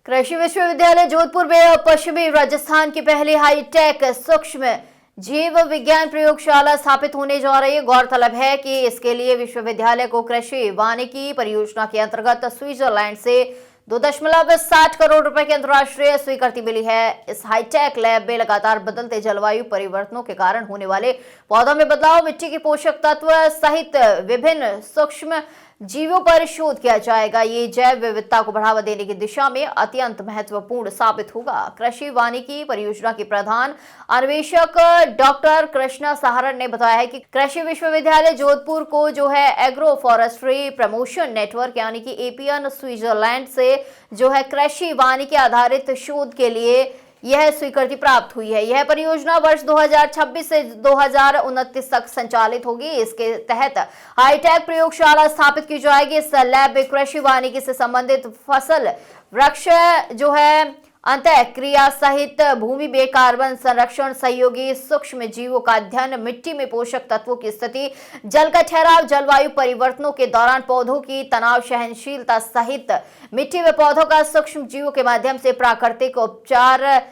कृषि विश्वविद्यालय जोधपुर में पश्चिमी राजस्थान की पहली हाईटेक सूक्ष्म जीव विज्ञान प्रयोगशाला स्थापित होने जा रही है। गौरतलब है कि इसके लिए विश्वविद्यालय को कृषि वानिकी परियोजना के अंतर्गत स्विट्जरलैंड से 2.60 करोड़ रुपए की अंतर्राष्ट्रीय स्वीकृति मिली है। इस हाईटेक लैब में लगातार बदलते जलवायु परिवर्तनों के कारण होने वाले पौधों में बदलाव, मिट्टी के पोषक तत्व सहित विभिन्न सूक्ष्म जीवों पर शोध किया जाएगा। ये जैव विविधता को बढ़ावा देने की दिशा में अत्यंत महत्वपूर्ण साबित होगा। कृषि वानिकी परियोजना के प्रधान अन्वेषक डॉक्टर कृष्णा सहारण ने बताया है कि कृषि विश्वविद्यालय जोधपुर को जो है एग्रो फॉरेस्ट्री प्रमोशन नेटवर्क यानी कि एपीएन स्विट्जरलैंड से जो है कृषि वानिकी आधारित शोध के लिए यह स्वीकृति प्राप्त हुई है। यह परियोजना वर्ष 2026 से 2029 तक संचालित होगी। इसके तहत हाईटेक प्रयोगशाला स्थापित की जाएगी। इस लैब में कृषि वानिकी से संबंधित फसल, वृक्ष जो है अंतः क्रिया सहित भूमि में कार्बन संरक्षण, सहयोगी सूक्ष्म जीवों का अध्ययन, मिट्टी में पोषक तत्वों की स्थिति, जल का ठहराव, जलवायु परिवर्तनों के दौरान पौधों की तनाव सहनशीलता सहित मिट्टी में पौधों का सूक्ष्म जीवों के माध्यम से प्राकृतिक उपचार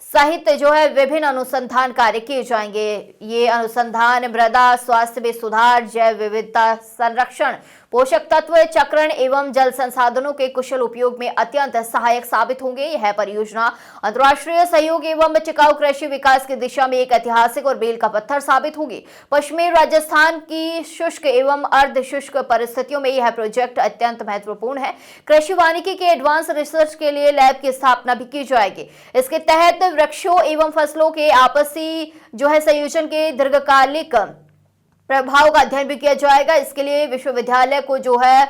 सहित जो है विभिन्न अनुसंधान कार्य किए जाएंगे। ये अनुसंधान मृदा स्वास्थ्य में सुधार, जैव विविधता संरक्षण, पोषक तत्व चक्रण एवं जल संसाधनों के कुशल उपयोग में अत्यंत सहायक साबित होंगे। यह परियोजना अंतर्राष्ट्रीय सहयोग एवं टिकाऊ कृषि विकास की दिशा में एक ऐतिहासिक और बेल का पत्थर साबित होगी। पश्चिमी राजस्थान की शुष्क एवं अर्ध शुष्क परिस्थितियों में यह प्रोजेक्ट अत्यंत महत्वपूर्ण है। कृषि वानिकी के एडवांस रिसर्च के लिए लैब की स्थापना भी की जाएगी। इसके तहत वृक्षों एवं फसलों के आपसी जो है संयोजन के दीर्घकालिक प्रभाव का अध्ययन भी किया जाएगा। इसके लिए विश्वविद्यालय को जो है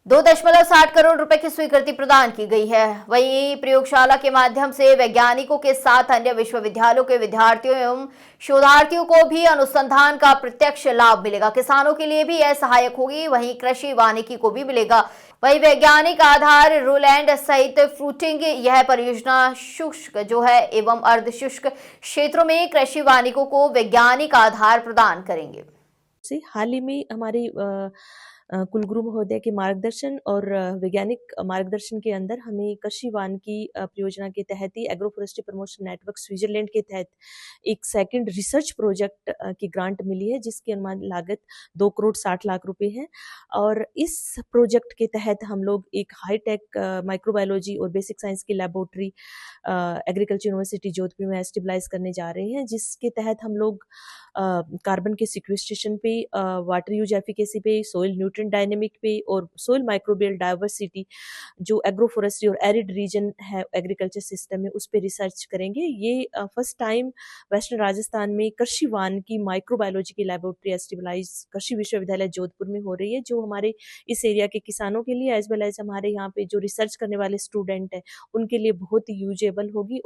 2.60 करोड़ रुपए की स्वीकृति प्रदान की गई है। वहीं प्रयोगशाला के माध्यम से वैज्ञानिकों के साथ अन्य विश्वविद्यालयों के विद्यार्थियों एवं शोधार्थियों को भी अनुसंधान का प्रत्यक्ष लाभ मिलेगा। किसानों के लिए भी यह सहायक होगी, वहीं कृषि वानिकी को भी मिलेगा। वहीं वैज्ञानिक आधार रोलैंड सहित फ्रूटिंग यह परियोजना शुष्क जो है एवं अर्ध शुष्क क्षेत्रों में कृषि वानिकों को वैज्ञानिक आधार प्रदान करेंगे। हाल ही में हमारे कुलगुरु महोदय के मार्गदर्शन और वैज्ञानिक मार्गदर्शन के अंदर हमें कृषि वानिकी परियोजना के तहत ही agro forestry promotion network Switzerland के तहत एक सेकंड रिसर्च प्रोजेक्ट की ग्रांट मिली है, जिसकी अनुमानित लागत 2 करोड़ 60 लाख रुपए है। और इस प्रोजेक्ट के तहत हम लोग एक हाईटेक माइक्रोबायोलॉजी और बेसिक साइंस की लैबोरेटरी एग्रीकल्चर यूनिवर्सिटी जोधपुर में एस्टेब्लाइज करने जा रहे हैं, जिसके तहत हम लोग कार्बन के सिक्वेस्ट्रेशन पे, वाटर यूज एफिकेसी पे, सोइल न्यूट्रिएंट डायनेमिक पे और सोइल माइक्रोबियल डाइवर्सिटी जो एग्रो फॉरेस्ट्री और एरिड रीजन है एग्रीकल्चर सिस्टम में, उस पे रिसर्च करेंगे। ये फर्स्ट टाइम वेस्टर्न राजस्थान में कृषि वानिकी माइक्रोबायोलॉजी की लैबोरेटरी एस्टेब्लाइज कृषि विश्वविद्यालय जोधपुर में हो रही है, जो हमारे इस एरिया के किसानों के लिए एज वेल एज हमारे यहाँ पे जो रिसर्च करने वाले स्टूडेंट हैं उनके लिए बहुत ही यूजेबल होगी।